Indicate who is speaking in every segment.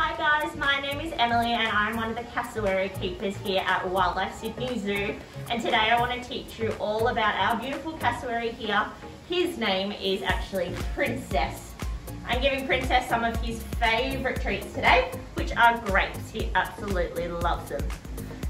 Speaker 1: Hi guys, my name is Emily and I'm one of the cassowary keepers here at Wildlife Sydney Zoo, and today I want to teach you all about our beautiful cassowary here. His name is actually Princess. I'm giving Princess some of his favourite treats today, which are grapes. He absolutely loves them.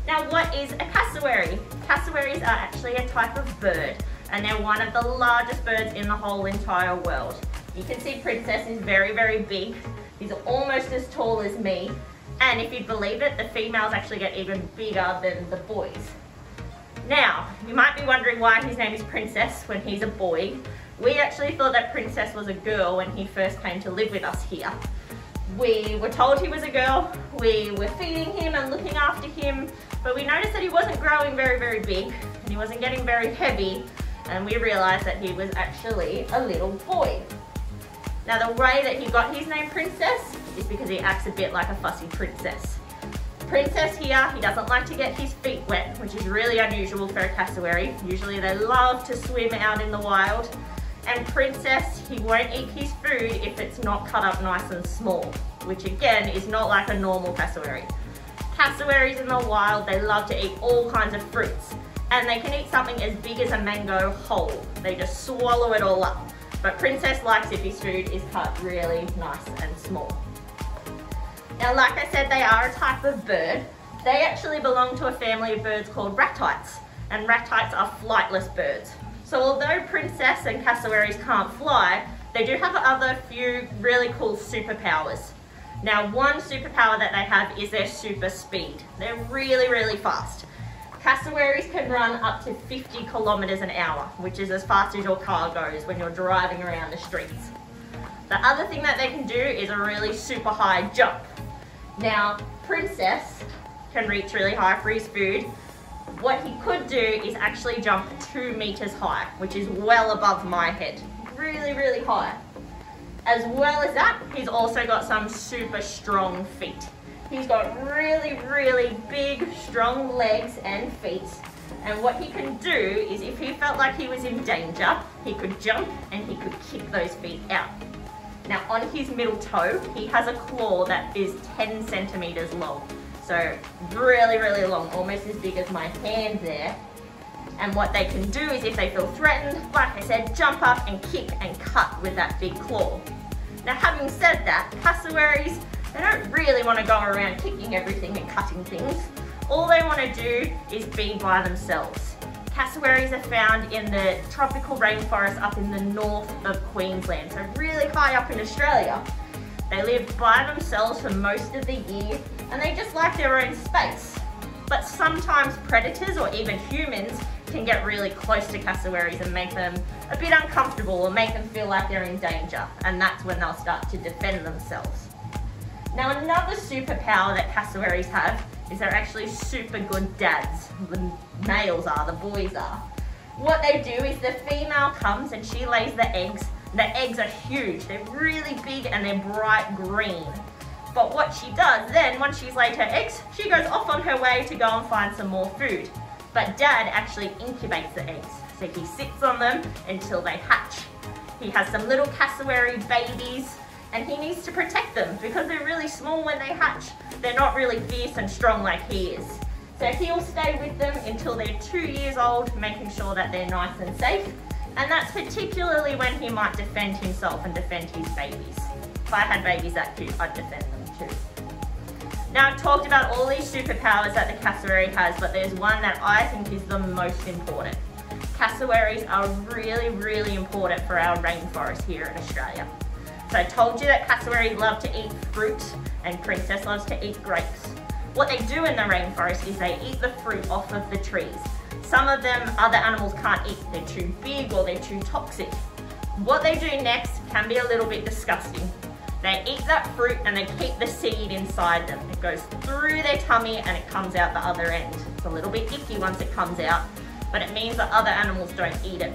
Speaker 1: Now, what is a cassowary? Cassowaries are actually a type of bird, and they're one of the largest birds in the whole entire world. You can see Princess is very, very big. He's almost as tall as me, and if you'd believe it, the females actually get even bigger than the boys. Now, you might be wondering why his name is Princess when he's a boy. We actually thought that Princess was a girl when he first came to live with us here. We were told he was a girl, we were feeding him and looking after him, but we noticed that he wasn't growing very, very big, and he wasn't getting very heavy, and we realized that he was actually a little boy. Now, the way that he got his name Princess is because he acts a bit like a fussy princess. Princess here, he doesn't like to get his feet wet, which is really unusual for a cassowary. Usually they love to swim out in the wild. And Princess, he won't eat his food if it's not cut up nice and small, which again is not like a normal cassowary. Cassowaries in the wild, they love to eat all kinds of fruits, and they can eat something as big as a mango whole. They just swallow it all up. But Princess likes if his food is cut really nice and small. Now, like I said, they are a type of bird. They actually belong to a family of birds called ratites, and ratites are flightless birds. So although Princess and cassowaries can't fly, they do have other few really cool superpowers. Now, one superpower that they have is their super speed. They're really, really fast. Cassowaries can run up to 50 kilometers an hour, which is as fast as your car goes when you're driving around the streets. The other thing that they can do is a really super high jump. Now, Princess can reach really high for his food. What he could do is actually jump 2 meters high, which is well above my head. Really, really high. As well as that, he's also got some super strong feet. He's got really, really big, strong legs and feet. And what he can do is if he felt like he was in danger, he could jump and he could kick those feet out. Now, on his middle toe, he has a claw that is 10 centimeters long. So really, really long, almost as big as my hand there. And what they can do is if they feel threatened, like I said, jump up and kick and cut with that big claw. Now, having said that, cassowaries, they don't really want to go around kicking everything and cutting things. All they want to do is be by themselves. Cassowaries are found in the tropical rainforest up in the north of Queensland, so really high up in Australia. They live by themselves for most of the year, and they just like their own space. But sometimes predators or even humans can get really close to cassowaries and make them a bit uncomfortable or make them feel like they're in danger, and that's when they'll start to defend themselves. Now, another superpower that cassowaries have is they're actually super good dads. The males are, the boys are. What they do is the female comes and she lays the eggs. The eggs are huge, they're really big and they're bright green. But what she does then, once she's laid her eggs, she goes off on her way to go and find some more food. But dad actually incubates the eggs. So he sits on them until they hatch. He has some little cassowary babies, and he needs to protect them because they're really small when they hatch. They're not really fierce and strong like he is. So he'll stay with them until they're 2 years old, making sure that they're nice and safe. And that's particularly when he might defend himself and defend his babies. If I had babies that cute, I'd defend them too. Now, I've talked about all these superpowers that the cassowary has, but there's one that I think is the most important. Cassowaries are really, really important for our rainforest here in Australia. So I told you that cassowaries love to eat fruit and Princess loves to eat grapes. What they do in the rainforest is they eat the fruit off of the trees. Some of them other animals can't eat. They're too big or they're too toxic. What they do next can be a little bit disgusting. They eat that fruit and they keep the seed inside them. It goes through their tummy and it comes out the other end. It's a little bit icky once it comes out, but it means that other animals don't eat it.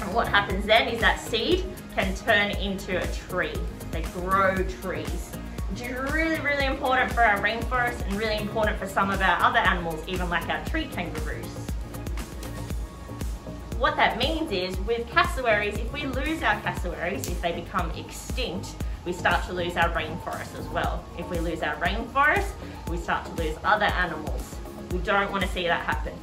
Speaker 1: And what happens then is that seed can turn into a tree. They grow trees, which is really, really important for our rainforest and really important for some of our other animals, even like our tree kangaroos. What that means is with cassowaries, if we lose our cassowaries, if they become extinct, we start to lose our rainforest as well. If we lose our rainforest, we start to lose other animals. We don't want to see that happen.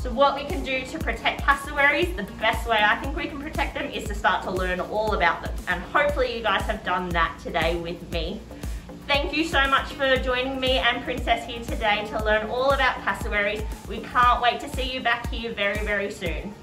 Speaker 1: So what we can do to protect cassowaries, the best way I think we can protect them is to start to learn all about them. And hopefully you guys have done that today with me. Thank you so much for joining me and Princess here today to learn all about cassowaries. We can't wait to see you back here very, very soon.